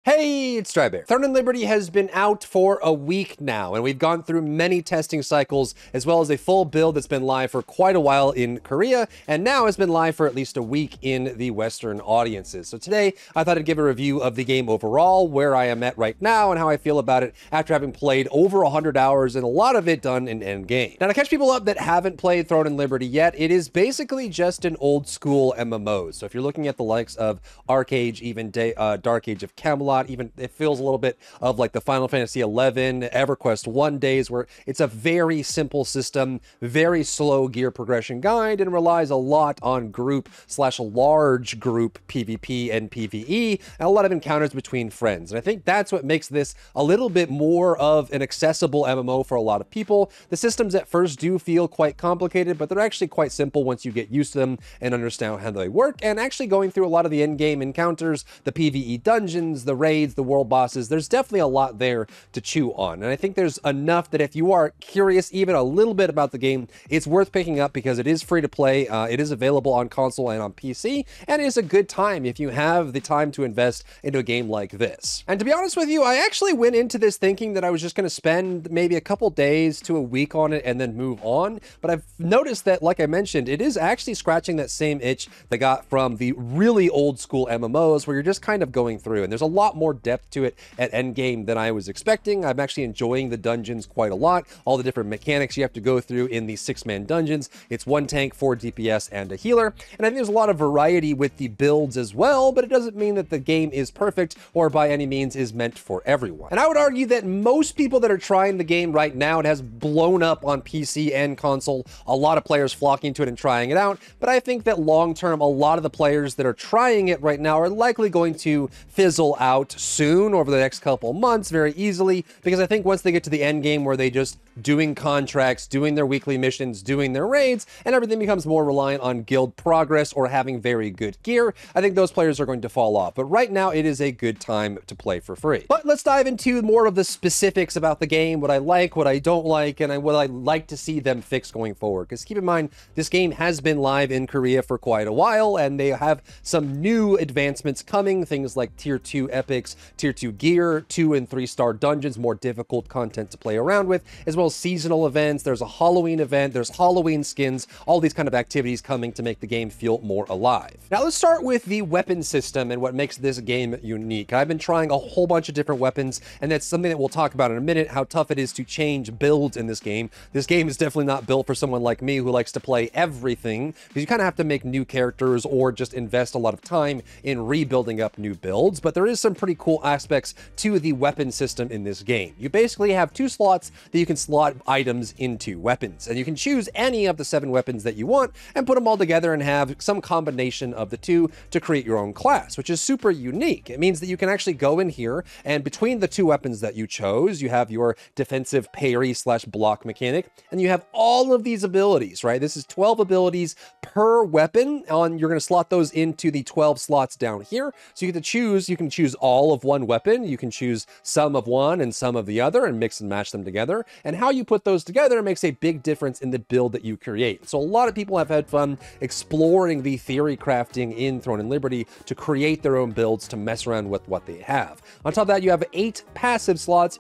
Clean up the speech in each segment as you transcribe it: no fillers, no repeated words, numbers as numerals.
Hey, it's Drybear. Throne and Liberty has been out for a week now, and we've gone through many testing cycles, as well as a full build that's been live for quite a while in Korea, and now has been live for at least a week in the Western audiences. So today, I thought I'd give a review of the game overall, where I am at right now, and how I feel about it after having played over 100 hours, and a lot of it done in endgame. Now, to catch people up that haven't played Throne and Liberty yet, it is basically just an old school MMO. So if you're looking at the likes of Arcade, even Dark Age of Camelot, even it feels a little bit of like the Final Fantasy XI, EverQuest 1 days, where it's a very simple system, very slow gear progression guide, and relies a lot on group/large group PvP and PvE, and a lot of encounters between friends. And I think that's what makes this a little bit more of an accessible MMO for a lot of people. The systems at first do feel quite complicated, but they're actually quite simple once you get used to them and understand how they work. And actually going through a lot of the endgame encounters, the PvE dungeons, the raids, the world bosses, there's definitely a lot there to chew on. And I think there's enough that if you are curious even a little bit about the game, it's worth picking up because it is free to play. It is available on console and on PC, and it is a good time if you have the time to invest into a game like this. And to be honest with you, I actually went into this thinking that I was just going to spend maybe a couple days to a week on it and then move on. But I've noticed that, like I mentioned, it is actually scratching that same itch that got from the really old school MMOs where you're just kind of going through, and there's a lot more depth to it at endgame than I was expecting. I'm actually enjoying the dungeons quite a lot, all the different mechanics you have to go through in these 6-man dungeons. It's 1 tank, 4 DPS, and a healer, and I think there's a lot of variety with the builds as well, but it doesn't mean that the game is perfect or by any means is meant for everyone. And I would argue that most people that are trying the game right now, it has blown up on PC and console, a lot of players flocking to it and trying it out, but I think that long term, a lot of the players that are trying it right now are likely going to fizzle out soon over the next couple months very easily, because I think once they get to the end game where they just doing contracts, doing their weekly missions, doing their raids, and everything becomes more reliant on guild progress or having very good gear, I think those players are going to fall off. But right now it is a good time to play for free. But let's dive into more of the specifics about the game, what I like, what I don't like, and what I'd like to see them fix going forward. Because keep in mind, this game has been live in Korea for quite a while, and they have some new advancements coming, things like tier 2 epics, tier 2 gear, 2 and 3 star dungeons, more difficult content to play around with, as well as seasonal events. There's a Halloween event, there's Halloween skins, all these kind of activities coming to make the game feel more alive. Now let's start with the weapon system and what makes this game unique. I've been trying a whole bunch of different weapons, and that's something that we'll talk about in a minute, how tough it is to change builds in this game. This game is definitely not built for someone like me who likes to play everything, because you kind of have to make new characters or just invest a lot of time in rebuilding up new builds. But there is some pretty cool aspects to the weapon system in this game. You basically have 2 slots that you can slot items into weapons, and you can choose any of the 7 weapons that you want and put them all together and have some combination of the 2 to create your own class, which is super unique. It means that you can actually go in here, and between the 2 weapons that you chose, you have your defensive parry/block mechanic, and you have all of these abilities, right? This is 12 abilities per weapon. You're going to slot those into the 12 slots down here. So you get to choose, you can choose all of one weapon, you can choose some of one and some of the other and mix and match them together. And how you put those together makes a big difference in the build that you create. So a lot of people have had fun exploring the theory crafting in Throne and Liberty to create their own builds to mess around with what they have. On top of that, you have 8 passive slots.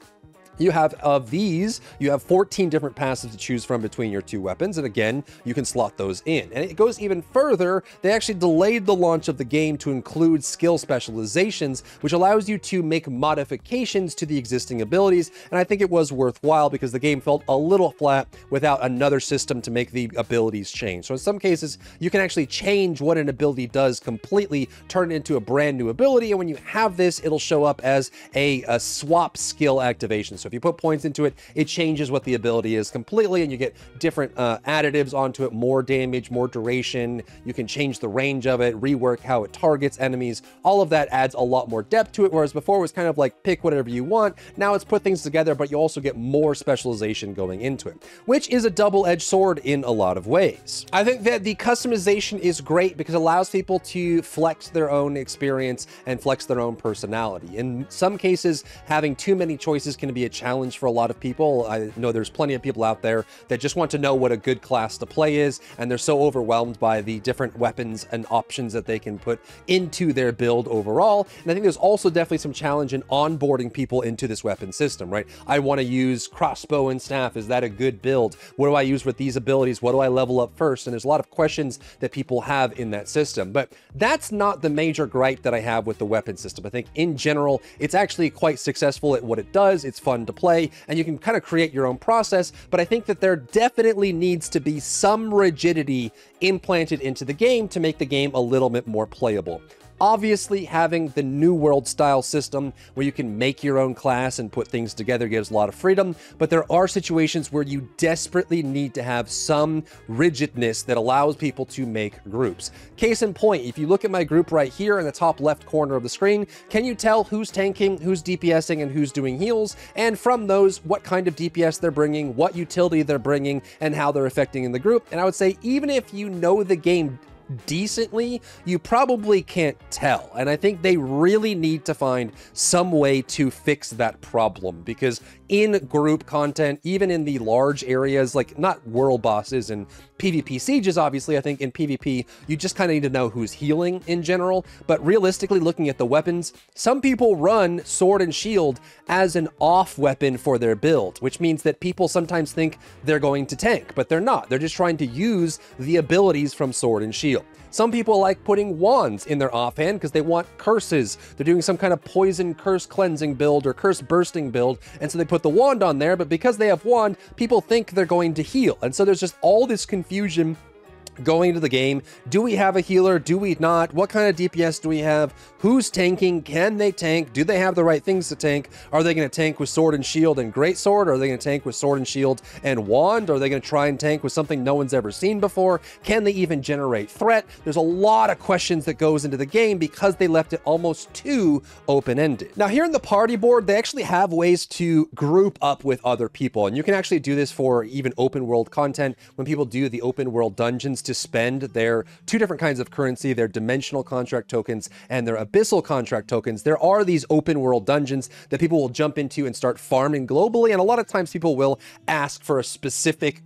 You have of these, you have 14 different passives to choose from between your 2 weapons. And again, you can slot those in. And it goes even further. They actually delayed the launch of the game to include skill specializations, which allows you to make modifications to the existing abilities. And I think it was worthwhile because the game felt a little flat without another system to make the abilities change. So in some cases, you can actually change what an ability does completely, turn it into a brand new ability. And when you have this, it'll show up as a swap skill activation. So if you put points into it, it changes what the ability is completely, and you get different additives onto it, more damage, more duration. You can change the range of it, rework how it targets enemies. All of that adds a lot more depth to it, whereas before it was kind of like pick whatever you want. Now it's put things together, but you also get more specialization going into it, which is a double-edged sword in a lot of ways. I think that the customization is great because it allows people to flex their own experience and flex their own personality. In some cases, having too many choices can be a challenge for a lot of people. I know there's plenty of people out there that just want to know what a good class to play is, and they're so overwhelmed by the different weapons and options that they can put into their build overall. And I think there's also definitely some challenge in onboarding people into this weapon system, right? I want to use crossbow and staff. Is that a good build? What do I use with these abilities? What do I level up first? And there's a lot of questions that people have in that system, but that's not the major gripe that I have with the weapon system. I think in general, it's actually quite successful at what it does. It's fun to play, and you can kind of create your own process, but I think that there definitely needs to be some rigidity implanted into the game to make the game a little bit more playable. Obviously, having the New World style system where you can make your own class and put things together gives a lot of freedom, but there are situations where you desperately need to have some rigidness that allows people to make groups. Case in point, if you look at my group right here in the top left corner of the screen, can you tell who's tanking, who's DPSing, and who's doing heals? And from those, what kind of DPS they're bringing, what utility they're bringing, and how they're affecting in the group. And I would say even if you know the game decently, you probably can't tell. And I think they really need to find some way to fix that problem, because in group content, even in the large areas, like not world bosses and PvP sieges, obviously, I think in PvP, you just kind of need to know who's healing in general. But realistically, looking at the weapons, some people run sword and shield as an off weapon for their build, which means that people sometimes think they're going to tank, but they're not. They're just trying to use the abilities from sword and shield. Some people like putting wands in their offhand because they want curses. They're doing some kind of poison curse cleansing build or curse bursting build, and so they put the wand on there, but because they have wand, people think they're going to heal. And so there's just all this confusion going into the game. Do we have a healer? Do we not? What kind of DPS do we have? Who's tanking? Can they tank? Do they have the right things to tank? Are they going to tank with sword and shield and greatsword? Are they going to tank with sword and shield and wand? Are they going to try and tank with something no one's ever seen before? Can they even generate threat? There's a lot of questions that goes into the game because they left it almost too open-ended. Now here in the party board, they actually have ways to group up with other people, and you can actually do this for even open world content when people do the open world dungeons to spend their two different kinds of currency, their dimensional contract tokens and their abyssal contract tokens. There are these open world dungeons that people will jump into and start farming globally, and a lot of times people will ask for a specific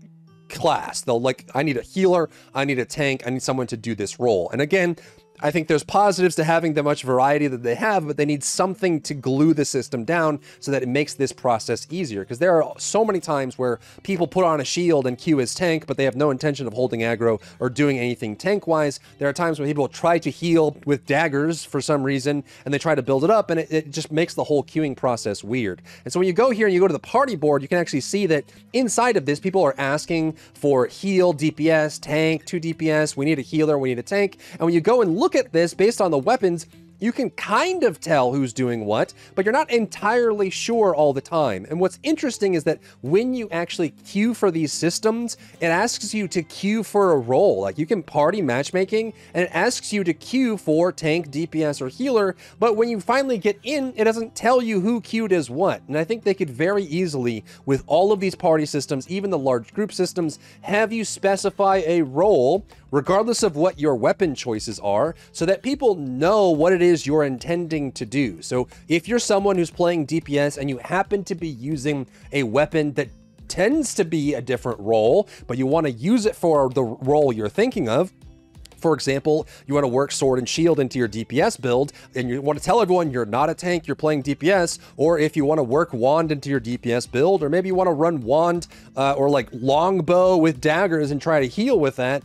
class. They'll like, I need a healer, I need a tank, I need someone to do this role. And again, I think there's positives to having the much variety that they have, but they need something to glue the system down so that it makes this process easier. Because there are so many times where people put on a shield and queue as tank, but they have no intention of holding aggro or doing anything tank-wise. There are times when people try to heal with daggers for some reason, and they try to build it up, and it just makes the whole queuing process weird. And so when you go here and you go to the party board, you can actually see that inside of this, people are asking for heal, DPS, tank, 2 DPS, we need a healer, we need a tank. And when you go and look at this based on the weapons, you can kind of tell who's doing what, but you're not entirely sure all the time. And what's interesting is that when you actually queue for these systems, it asks you to queue for a role. Like you can party matchmaking, and it asks you to queue for tank, DPS, or healer, but when you finally get in, it doesn't tell you who queued as what. And I think they could very easily, with all of these party systems, even the large group systems, have you specify a role regardless of what your weapon choices are, so that people know what it is you're intending to do. So if you're someone who's playing DPS and you happen to be using a weapon that tends to be a different role, but you want to use it for the role you're thinking of, for example, you want to work sword and shield into your DPS build, and you want to tell everyone you're not a tank, you're playing DPS, or if you want to work wand into your DPS build, or maybe you want to run wand or like longbow with daggers and try to heal with that,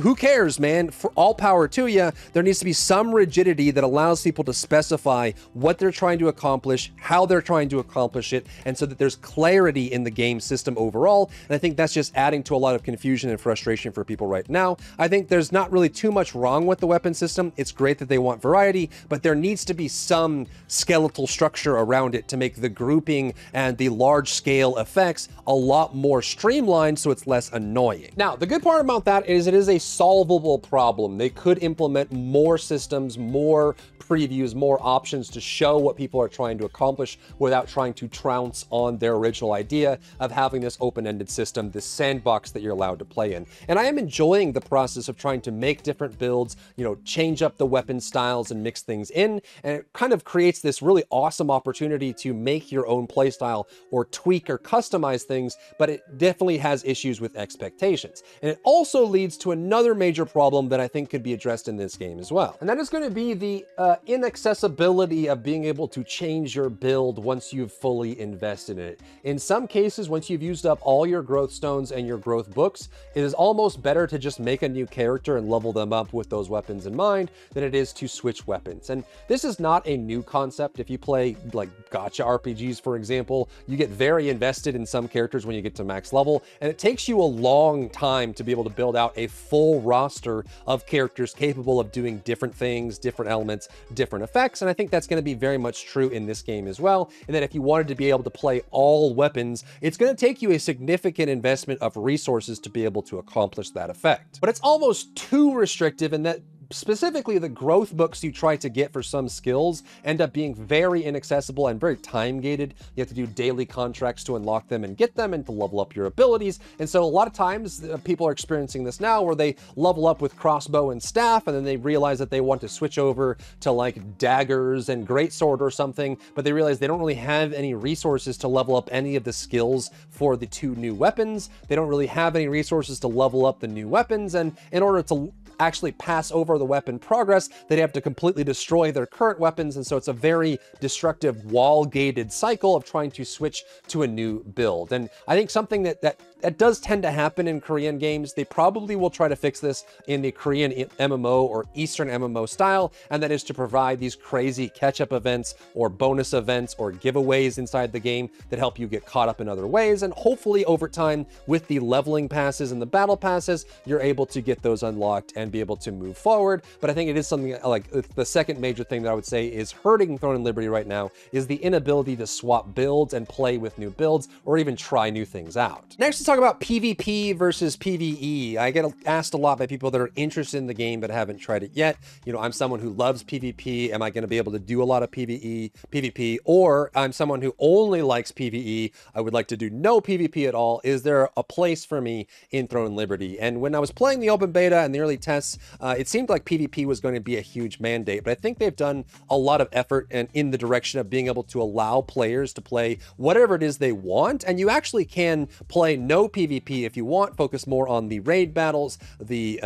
who cares, man? For all power to you. There needs to be some rigidity that allows people to specify what they're trying to accomplish, how they're trying to accomplish it, and so that there's clarity in the game system overall. And I think that's just adding to a lot of confusion and frustration for people right now. I think there's not really too much wrong with the weapon system. It's great that they want variety, but there needs to be some skeletal structure around it to make the grouping and the large scale effects a lot more streamlined so it's less annoying. Now, the good part about that is it is a solvable problem. They could implement more systems, more previews, more options to show what people are trying to accomplish without trying to trounce on their original idea of having this open-ended system, this sandbox that you're allowed to play in. And I am enjoying the process of trying to make different builds, you know, change up the weapon styles and mix things in, and it kind of creates this really awesome opportunity to make your own playstyle or tweak or customize things, but it definitely has issues with expectations. And it also leads to another major problem that I think could be addressed in this game as well. And that is going to be the inaccessibility of being able to change your build once you've fully invested in it. In some cases, once you've used up all your growth stones and your growth books, it is almost better to just make a new character and level them up with those weapons in mind than it is to switch weapons. And this is not a new concept. If you play like gacha RPGs, for example, you get very invested in some characters when you get to max level, and it takes you a long time to be able to build out a full roster of characters capable of doing different things, different elements, different effects. And I think that's going to be very much true in this game as well. And that if you wanted to be able to play all weapons, it's going to take you a significant investment of resources to be able to accomplish that effect. But it's almost too restrictive in that specifically the growth books you try to get for some skills end up being very inaccessible and very time gated. You have to do daily contracts to unlock them and get them and to level up your abilities. And so a lot of times people are experiencing this now where they level up with crossbow and staff, and then they realize that they want to switch over to like daggers and greatsword or something, but they realize they don't really have any resources to level up any of the skills for the two new weapons. They don't really have any resources to level up the new weapons, and in order to actually pass over the weapon progress, they'd have to completely destroy their current weapons. And so it's a very destructive wall-gated cycle of trying to switch to a new build. And I think something that does tend to happen in Korean games. They probably will try to fix this in the Korean MMO or Eastern MMO style, and that is to provide these crazy catch-up events or bonus events or giveaways inside the game that help you get caught up in other ways. And hopefully over time, with the leveling passes and the battle passes, you're able to get those unlocked and be able to move forward. But I think it is something like the second major thing that I would say is hurting Throne and Liberty right now is the inability to swap builds and play with new builds or even try new things out. Next, let's talk about PvP versus PvE. I get asked a lot by people that are interested in the game but haven't tried it yet. You know, I'm someone who loves PvP. Am I going to be able to do a lot of PvP? Or I'm someone who only likes PvE. I would like to do no PvP at all. Is there a place for me in Throne and Liberty? And when I was playing the open beta and the early tests, it seemed like PvP was going to be a huge mandate, but I think they've done a lot of effort and in the direction of being able to allow players to play whatever it is they want. And you actually can play no PvP if you want, focus more on the raid battles, the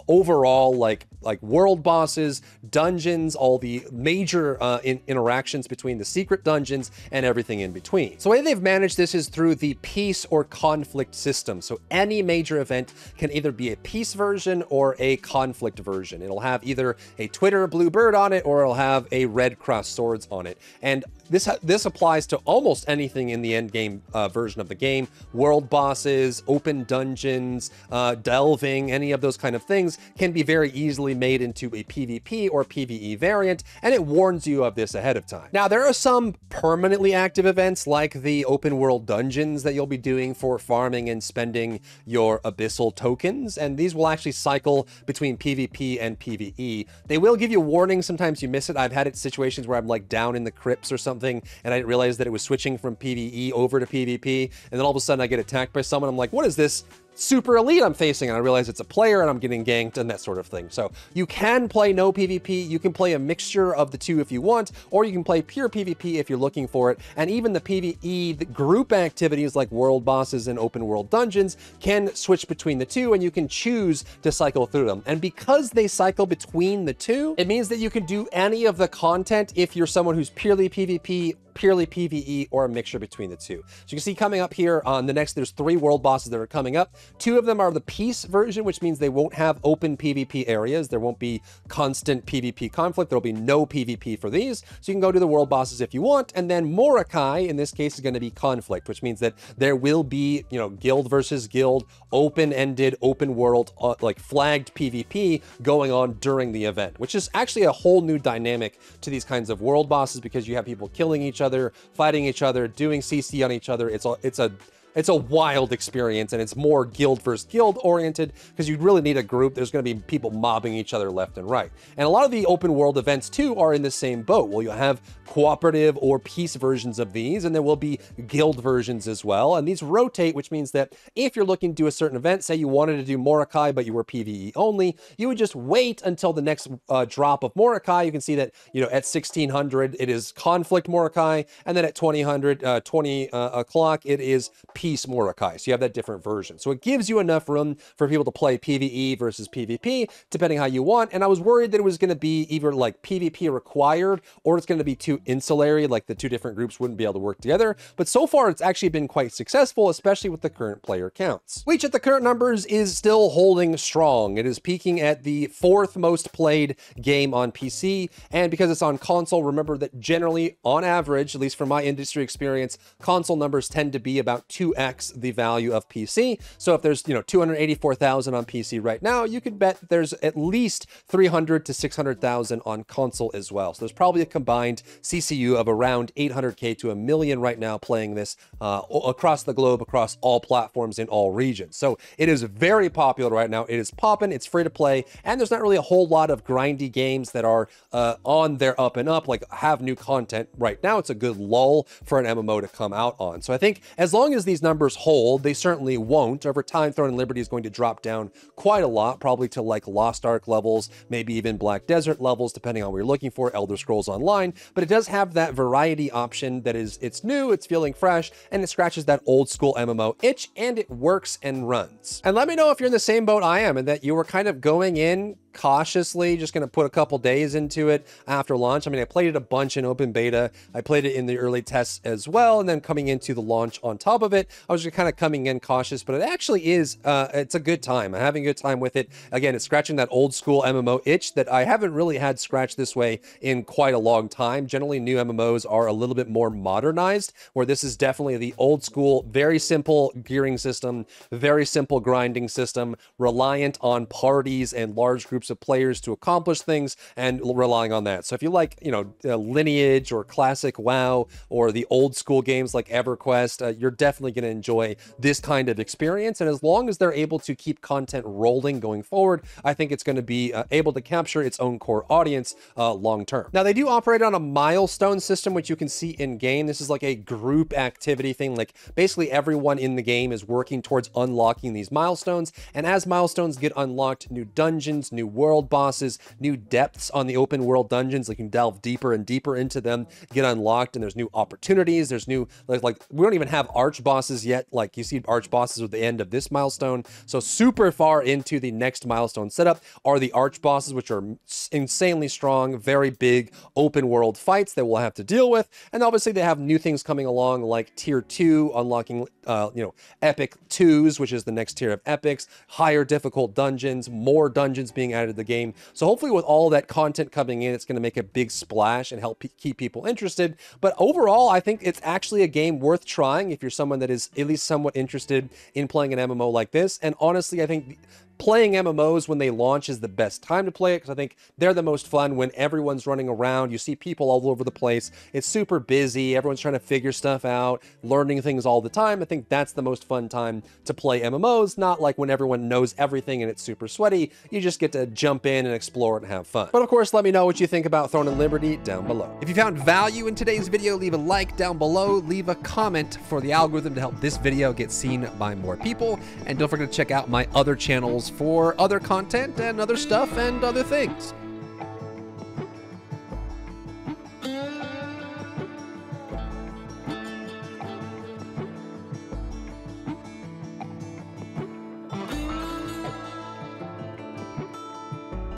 overall like world bosses, dungeons, all the major interactions between the secret dungeons and everything in between. So the way they've managed this is through the peace or conflict system. So any major event can either be a peace version or a conflict version. It'll have either a Twitter blue bird on it or it'll have a red crossed swords on it. And this applies to almost anything in the end game version of the game. World bosses, open dungeons, delving, any of those kind of things can be very easily made into a PvP or PvE variant, and it warns you of this ahead of time. Now, there are some permanently active events like the open world dungeons that you'll be doing for farming and spending your abyssal tokens, and these will actually cycle between PvP and PvE. They will give you warnings, sometimes you miss it. I've had it situations where I'm like down in the crypts or something, and I didn't realize that it was switching from PvE over to PvP, and then all of a sudden I get attacked by someone. I'm like, what is this super elite I'm facing? And I realize it's a player and I'm getting ganked and that sort of thing. So you can play no PvP, you can play a mixture of the two if you want, or you can play pure PvP if you're looking for it. And even the PvE, the group activities like world bosses and open world dungeons can switch between the two, and you can choose to cycle through them. And because they cycle between the two, it means that you can do any of the content if you're someone who's purely PvP, purely PvE, or a mixture between the two. So you can see coming up here on the next, there's 3 world bosses that are coming up. 2 of them are the peace version, which means they won't have open PvP areas. There won't be constant PvP conflict. There'll be no PvP for these. So you can go to the world bosses if you want. And then Morokai, in this case, is going to be conflict, which means that there will be, you know, guild versus guild, open-ended, open world, like flagged PvP going on during the event, which is actually a whole new dynamic to these kinds of world bosses because you have people killing each other, fighting each other, doing CC on each other. It's a It's a wild experience, and it's more guild versus guild oriented because you really need a group. There's going to be people mobbing each other left and right. And a lot of the open world events too are in the same boat. Well, you'll have cooperative or peace versions of these, and there will be guild versions as well. And these rotate, which means that if you're looking to do a certain event, say you wanted to do Mordecai, but you were PvE only, you would just wait until the next drop of Mordecai. You can see that, you know, at 1600, it is conflict Mordecai, and then at 2000, 20 o'clock, it is peace Mordecai. So you have that different version. So it gives you enough room for people to play PvE versus PvP, depending how you want. And I was worried that it was going to be either like PvP required, or it's going to be too insulary, like the two different groups wouldn't be able to work together. But so far, it's actually been quite successful, especially with the current player counts, which at the current numbers is still holding strong. It is peaking at the 4th most played game on PC. And because it's on console, remember that generally, on average, at least from my industry experience, console numbers tend to be about 2x the value of PC. So if there's, you know, 284,000 on PC right now, you could bet there's at least 300 to 600,000 on console as well. So there's probably a combined CCU of around 800K to 1 million right now playing this across the globe, across all platforms in all regions. So it is very popular right now. It is popping, it's free to play, and there's not really a whole lot of grindy games that are on their up and up, like have new content right now. It's a good lull for an MMO to come out on. So I think as long as these numbers hold, they certainly won't. Over time, Throne and Liberty is going to drop down quite a lot, probably to like Lost Ark levels, maybe even Black Desert levels, depending on what you're looking for, Elder Scrolls Online. But it does have that variety option that is, it's new, it's feeling fresh, and it scratches that old school MMO itch, and it works and runs. And let me know if you're in the same boat I am, and that you were kind of going in cautiously, just going to put a couple days into it after launch. I mean, I played it a bunch in open beta. I played it in the early tests as well. And then coming into the launch on top of it, I was just kind of coming in cautious, but it actually is, it's a good time. I'm having a good time with it. Again, it's scratching that old school MMO itch that I haven't really had scratched this way in quite a long time. Generally, new MMOs are a little bit more modernized, where this is definitely the old school, very simple gearing system, very simple grinding system, reliant on parties and large groups of players to accomplish things and relying on that. So if you like, you know, Lineage or classic WoW or the old school games like EverQuest, you're definitely going to enjoy this kind of experience. And as long as they're able to keep content rolling going forward, I think it's going to be able to capture its own core audience long term. Now, they do operate on a milestone system, which you can see in game. This is like a group activity thing. Like basically everyone in the game is working towards unlocking these milestones. And as milestones get unlocked, new dungeons, new world bosses, new depths on the open world dungeons, like you can delve deeper and deeper into them, get unlocked, and there's new opportunities. There's new, like we don't even have arch bosses yet. Like you see arch bosses at the end of this milestone. So super far into the next milestone setup are the arch bosses, which are insanely strong, very big open world fights that we'll have to deal with. And obviously they have new things coming along like tier 2, unlocking, you know, epic 2s, which is the next tier of epics, higher difficult dungeons, more dungeons being added to the game. So hopefully with all that content coming in, it's going to make a big splash and help keep people interested. But overall, I think it's actually a game worth trying if you're someone that is at least somewhat interested in playing an MMO like this. And honestly, I think playing MMOs when they launch is the best time to play it, because I think they're the most fun when everyone's running around. You see people all over the place. It's super busy. Everyone's trying to figure stuff out, learning things all the time. I think that's the most fun time to play MMOs, not like when everyone knows everything and it's super sweaty. You just get to jump in and explore it and have fun. But of course, let me know what you think about Throne and Liberty down below. If you found value in today's video, leave a like down below, leave a comment for the algorithm to help this video get seen by more people, and don't forget to check out my other channels for other content and other stuff and other things.